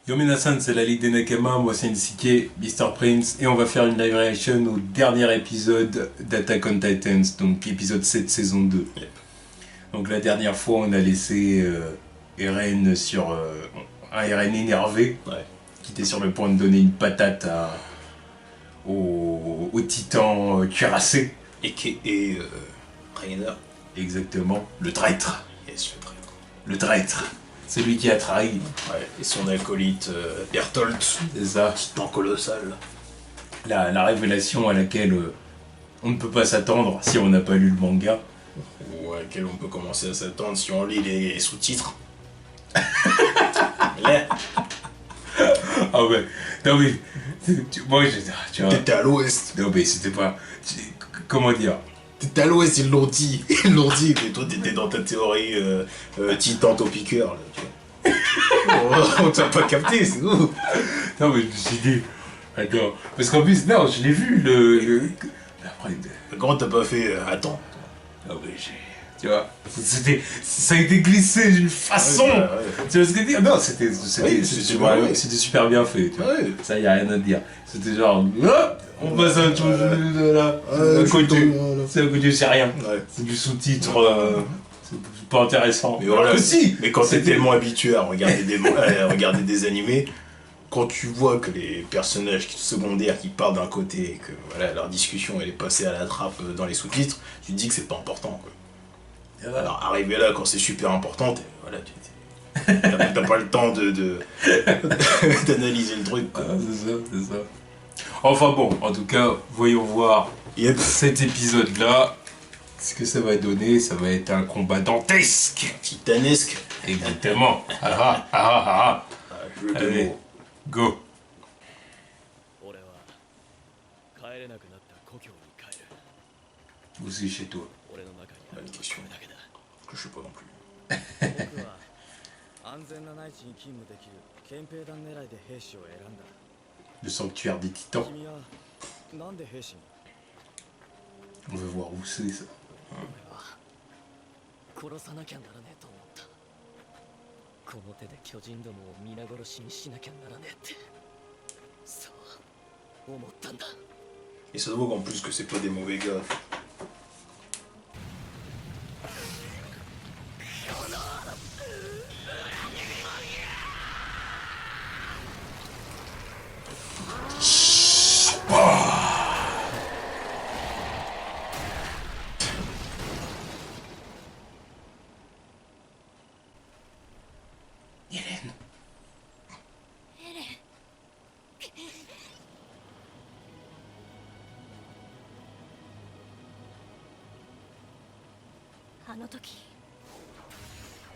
Yominasan, c'est la Ligue des Nakama, moi c'est Nsike, Mr. Prince, et on va faire une live reaction au dernier épisode d'Attack on Titans, donc épisode 7, saison 2. Yep. Donc la dernière fois, on a laissé Eren sur un Eren énervé, Ouais. qui était sur le point de donner une patate au titan cuirassé. Et Rainer. Exactement, le traître. Yes, le traître. Le traître, celui qui a trahi. Ouais. Et son acolyte Berthold, C'est ça, titan colossal. la révélation à laquelle on ne peut pas s'attendre si on n'a pas lu le manga. Ou à laquelle on peut commencer à s'attendre si on lit les sous-titres. Là, Ah ouais, non mais, moi tu vois, t'étais à l'ouest. non mais c'était pas, comment dire, T'étais à l'ouest, ils l'ont dit. Ils l'ont dit, mais toi t'étais dans ta théorie titan au piqueur, là, tu vois. On t'a pas capté, c'est ouf. non mais je me suis dit, attends, parce qu'en plus, non, je l'ai vu, après, Comment t'as pas fait attends. non mais tu vois, ça a été glissé d'une façon, Ouais. tu vois ce que je veux dire, non, c'était ouais. super bien fait, tu vois, Ouais. ça y a rien à dire, c'était genre, hop, on passe à un truc là, à côté, c'est à côté, c'est rien. Ouais. C'est du sous-titre, c'est pas intéressant. Mais voilà. Alors que si, Mais quand t'es c'était- tellement habitué à regarder à regarder des animés, quand tu vois que les personnages secondaires qui partent d'un côté et que voilà, leur discussion elle est passée à la trappe dans les sous-titres, tu te dis que c'est pas important, quoi. Alors arrivé là quand c'est super important, voilà, t'as pas le temps d'analyser le truc, Ah, quoi. c'est ça. Enfin bon, en tout cas, voyons voir Yep. cet épisode-là. Ce que ça va donner, ça va être un combat dantesque. Titanesque. Exactement. Ah ah ah ah ah. Jeu de Allez, mots. go. 俺は帰れなくなった故郷に帰る。 Où c'est chez toi? 俺の中にある Bonne のは question. これだけだ。 Que je sais pas non plus. 僕は安全な内地に勤務できる憲兵団狙いで兵士を選んだ。 Le sanctuaire des titans. 君はなんで兵士に？ On veut voir où c'est ça. 俺は殺さなきゃならねえと思った。この手で巨人どもを皆殺しにしなきゃならねえって。そう思ったんだ。 Et ça se voit qu'en plus que c'est pas des mauvais gars. Hélène. あの時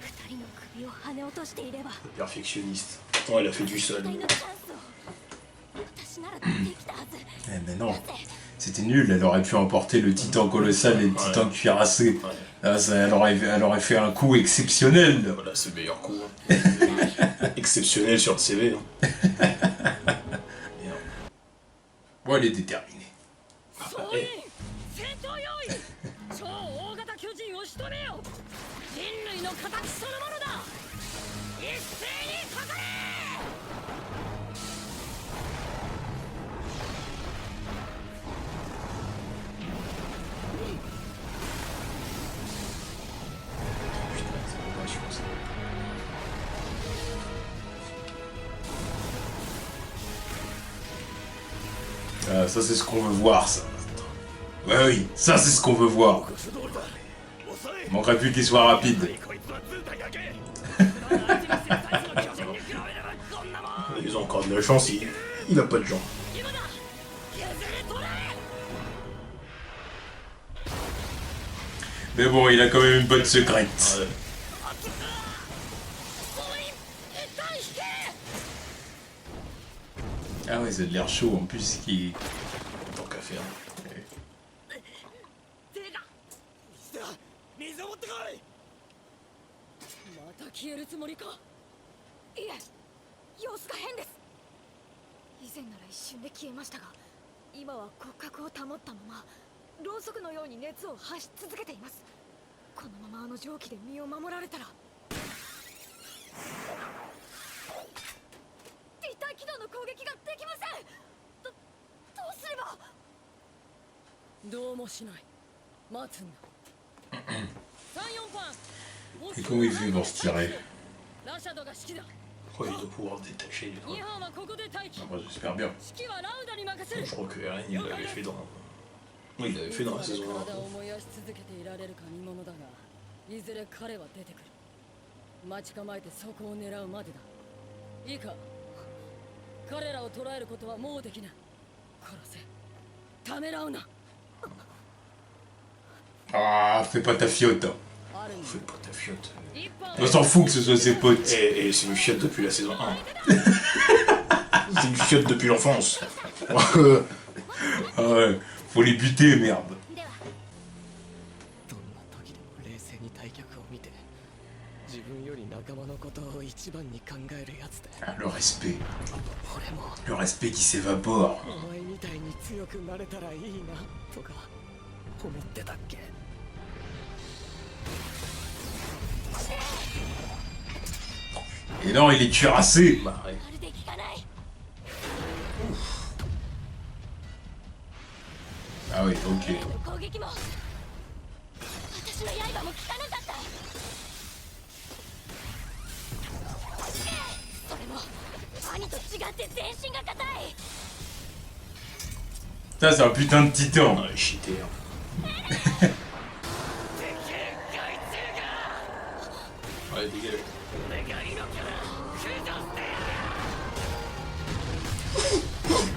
二人の首を跳ね落としていれば Perfectionniste. Oh, elle a fait du 最 sol. 大のチャンスを私ならできたはず Mais non, c'était nul, elle aurait pu emporter le titan colossal et le titan cuirassé. Ouais. Ah, ça, elle aurait fait un coup exceptionnel. Voilà, c'est le meilleur coup. Hein. Exceptionnel sur le CV. Hein. Bon, elle est déterminée. 総員戦闘用意超大型巨人を仕留めよ人類の形そのものだ一斉にかかれ Putain, c'est pas chiant ça. Ah, ça c'est ce qu'on veut voir, ça. Ouais, oui, ça c'est ce qu'on veut voir. 通りだ。抑え。 Il manquerait plus qu'il soit rapide. こいつは図体だけ。相手にするサイズの巨人に比べればこんなもん。 Ils ont encore de la chance, il a pas de gens. 今だ削り取れ Mais bon, il a quand même une bonne secrète. Ouais. 総員一旦引け Ah ouais, ça a de l'air chaud en plus. Qui... Tant qu'à faire. 手が水を持ってこい。また消えるつもりかいえ様子が変です以前なら一瞬で消えましたが今は骨格を保ったままろうそくのように熱を発し続けていますこのままあの蒸気で身を守られたら攻撃ができません。どうすれば。どうもしない。待つんだ。3-4番。 Et comment il fait pour se tirer? ラシャドが指揮だ。 Oh, il doit pouvoir se détacher des fois. 2班はここで待機。 Ah, moi j'espère bien. 指揮はラウダに任せる。 Je crois que Eren, il l'avait fait dans... Oui, il l'avait fait dans la saison 1. 体を燃やし続けていられるか見ものだが、いずれ彼は出てくる。待ち構えてそこを狙うまでだ。いいか、彼らを捕らえることはもうできない。殺せ、ためらうな。 Ah, fais pas ta fiotte. あるんだ。 Fais pas ta fiotte. 一班 On s'en fout que ce soit ses potes. Et c'est une fiotte depuis la saison 1. C'est une fiotte depuis l'enfance. Ah ouais, faut les buter, merde. どんな時でも冷静に対局を見て自分より仲間のことを一番に考えるやつで Ah, le respect. 俺も Le respect qui s'évapore. お前みたいに強くなれたらいいなとか思ってたっけ。 Et non, il est cuirassé. Bah, ouais. まるで効かない。 Ah oui, ok. 攻撃も私の刃も効かなかった。それも兄と違って全身が硬い。 Ça, c'est un putain de titan. Ouais, cheaté. Hein. Ouais, dégage.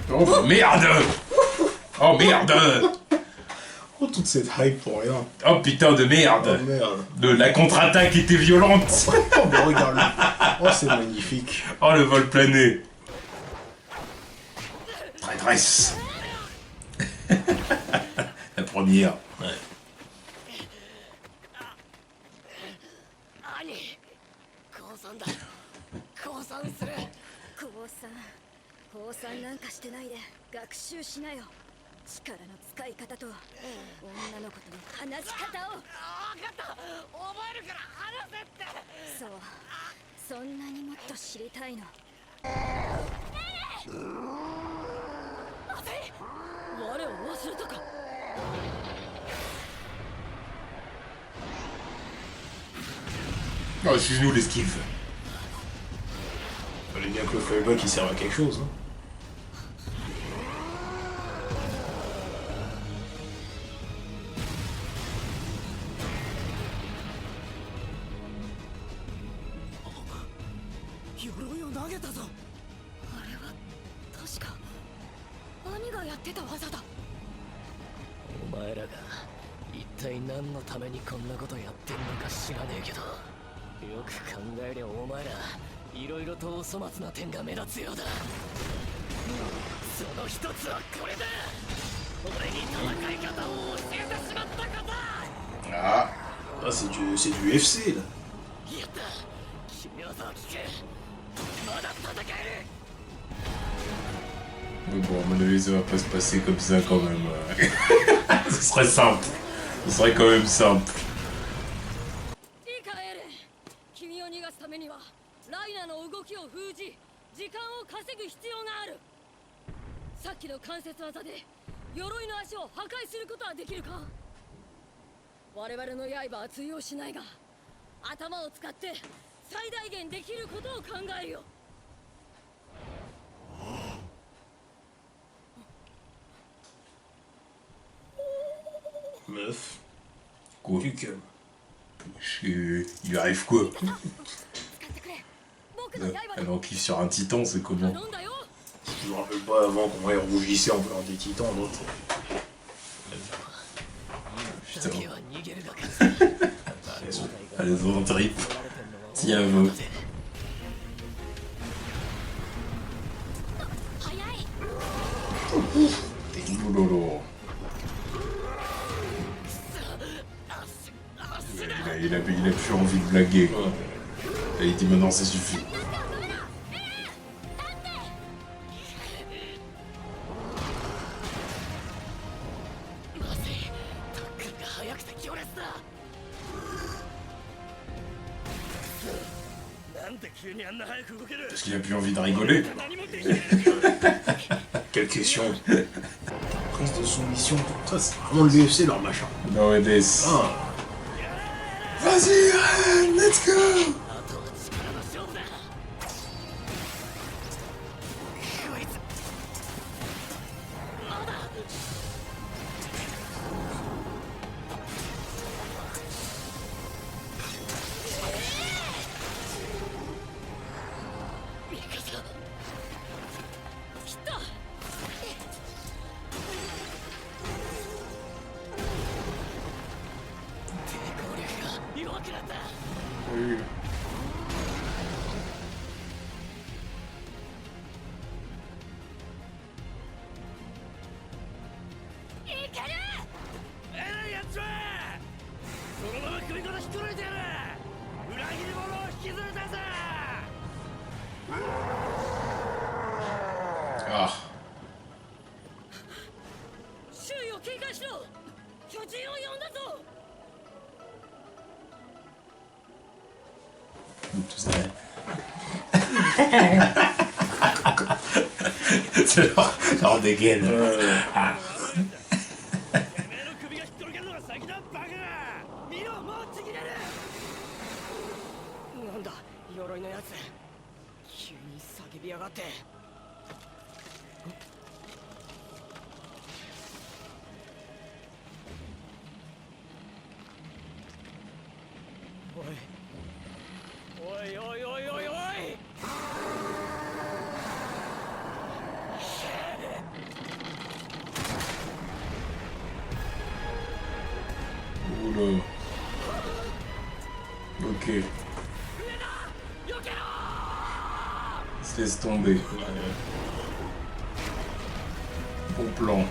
Oh merde. Oh merde. Oh, toute cette hype pour rien. Oh putain de Oh merde. merde. La contre-attaque était violente. Oh, mais regarde-le. Oh, c'est magnifique. Oh, le vol plané. Traîtresse. La première. Ouais. 兄、降参だ。降参する。降参なんかしてないで学習しなよ。力の使い方と女の子との話し方を。分かった。覚えるから話せって。そう、そんなにもっと知りたいの。我を忘れたか。 Oh, excuse-nous l'esquive. Fallait bien que le flyback il serve à quelque chose. Hein. Ah, 確か兄がやってた技だ。お前らが一体何のためにこんなことやってんのか知らねえけどよく考えりゃお前らいろいろとお粗末な点が目立つようだ。その一つはこれだ。俺に戦い方を教えてしまったこと。 Ah. Ah, c'est du UFC là. やった君の技を聞け。まだ戦える。 Mais bon, à mon avis, ça va pas se passer comme ça quand même. Ce serait simple. Ce serait quand même simple. いいかエレン、君を逃がすためにはライナの動きを封じ時間を稼ぐ必要がある。さっきの関節技で鎧の足を破壊することはできるか。我々の刃は通用しないが頭を使って最大限できることを考えるよ。 Meuf. Quoi? Du calme. Il lui arrive quoi? 使ってくれ。僕の刃 Elle enquille sur un titan, c'est comment? 頼んだよ。 Je me rappelle pas avant qu'on les rougissait en voyant des titans, l'autre. だけは逃げるが勝つ。 Allez, on trip. Tiens, vous. 早い。 Oulolo. Il a plus envie de blaguer. Quoi. Et il dit maintenant ça suffit. まずいタックルが速くて強烈だ。なんで急にあんな早く動ける Parce qu'il a plus envie de rigoler. 何もできない Quelle question. Prise de soumission, ça c'est vraiment le UFC leur machin. No, it is. Ah, Vas-y, Ren, let's go. あとは力の勝負だこいつまだミカサ来た抵抗力が弱くなった Oui. いけるえらいやつはそのまま首から引っこ抜いてやる裏切り者を引きずるだぜ Ah, 周囲を警戒しろ巨人を呼んだぞ tout ça. C'est leur dégaine. てめえの首が引っこ抜けるのが先だバカが見ろもうちぎれるなんだ鎧のやつ急に叫びやがっておいおいおいおいおいおい Oula. Ok. Il se laisse tomber. Bon plan.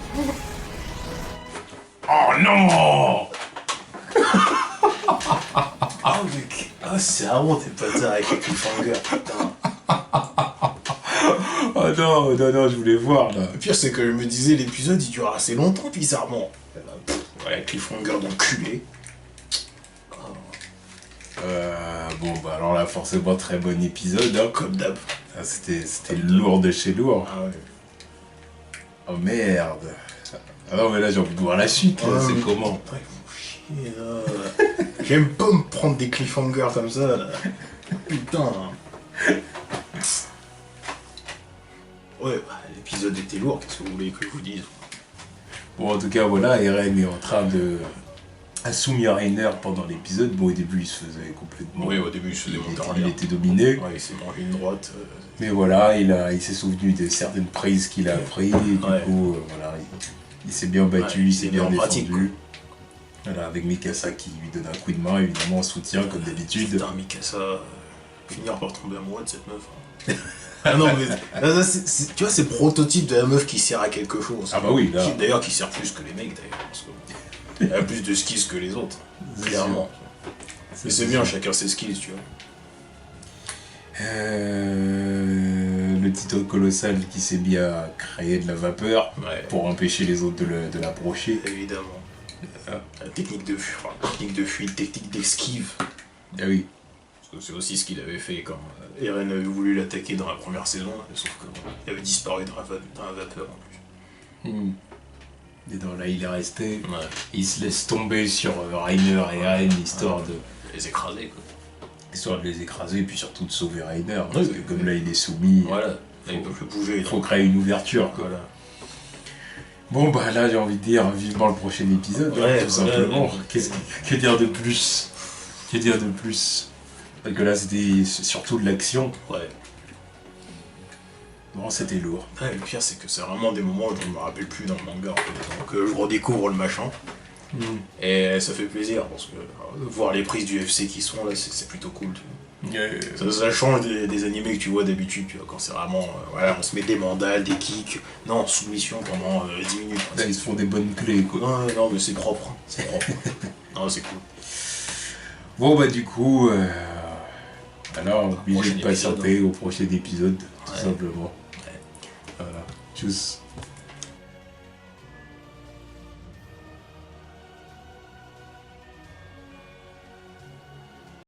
Oh non. ah, mec. Ah, c'est vraiment tes bâtards avec les cliffhangers, putain. Oh non, non, non, je voulais voir là. Le pire, c'est que je me disais, l'épisode il dure assez longtemps, bizarrement. Voilà, cliffhanger d'enculé. Bon, bah alors là, forcément, très bon épisode. Hein. Comme d'hab. Ah, c'était lourd de chez lourd. Ah ouais. Oh merde. Ah non, mais là, j'ai envie de voir la suite. Là. C'est comment? Ouais, faut chier, là. J'aime pas me prendre des cliffhangers comme ça, là. Putain. Ouais, bah, l'épisode était lourd, qu'est-ce que vous voulez que je vous dise? Bon, en tout cas, voilà, Eren est en train de assommir Reiner pendant l'épisode. Bon, au début, il se faisait complètement... Oui, au début, je faisais il était dominé. Ouais, il s'est mangé une droite. Mais voilà, il s'est souvenu de certaines prises qu'il a appris. Et du coup, voilà, il s'est bien battu, Ouais, il s'est bien en défendu. pratique, quoi. Voilà, avec Mikasa qui lui donne un coup de main, évidemment, en soutien, comme d'habitude. Putain, Mikasa, finir par tomber amoureux de cette meuf. Hein. Ah non, mais là, tu vois, c'est le prototype de la meuf qui sert à quelque chose. Ah bah oui, là. D'ailleurs, qui sert plus que les mecs, d'ailleurs. Parce qu'elle a plus de skills que les autres, clairement. Mais c'est bien, chacun ses skills, tu vois. Le titre colossal qui s'est mis à créer de la vapeur Ouais. pour empêcher les autres de l'approcher. Évidemment. La technique de fuite, technique d'esquive. Ah oui. Parce que c'est aussi ce qu'il avait fait quand Eren avait voulu l'attaquer dans la première saison, sauf qu'il avait disparu dans la vapeur en plus. Et donc là, il est resté. Ouais. Il se laisse tomber sur Reiner et Eren, histoire de Les écraser, quoi. les écraser et puis surtout de sauver Reiner. Oui, Parce oui, que comme oui. là, il est soumis, Voilà. Là, il peut plus bouger. il faut créer une ouverture. Quoi. Voilà. Bon, bah là, j'ai envie de dire vivement le prochain épisode, Ouais, tout voilà, simplement. ouais. Que dire de plus? Que dire de plus? Parce que là, c'était surtout de l'action. Ouais. Bon, c'était lourd. Ouais, le pire, c'est que c'est vraiment des moments où je ne me rappelle plus dans le manga, en fait. Donc, je redécouvre le machin. Et ça fait plaisir, parce que voir les prises du UFC qui sont là, c'est plutôt cool. Tu vois. Ça change des animés que tu vois d'habitude, tu vois, quand c'est vraiment, voilà, on se met des mandales, des kicks, non, soumission pendant 10 minutes. Là, ils se font des bonnes clés, quoi. Non, non, mais c'est propre, c'est propre. Non, c'est cool. Bon, bah du coup, alors, obligé Prochain de patienter au prochain épisode, tout Ouais. simplement. Ouais. Voilà. Tchuss.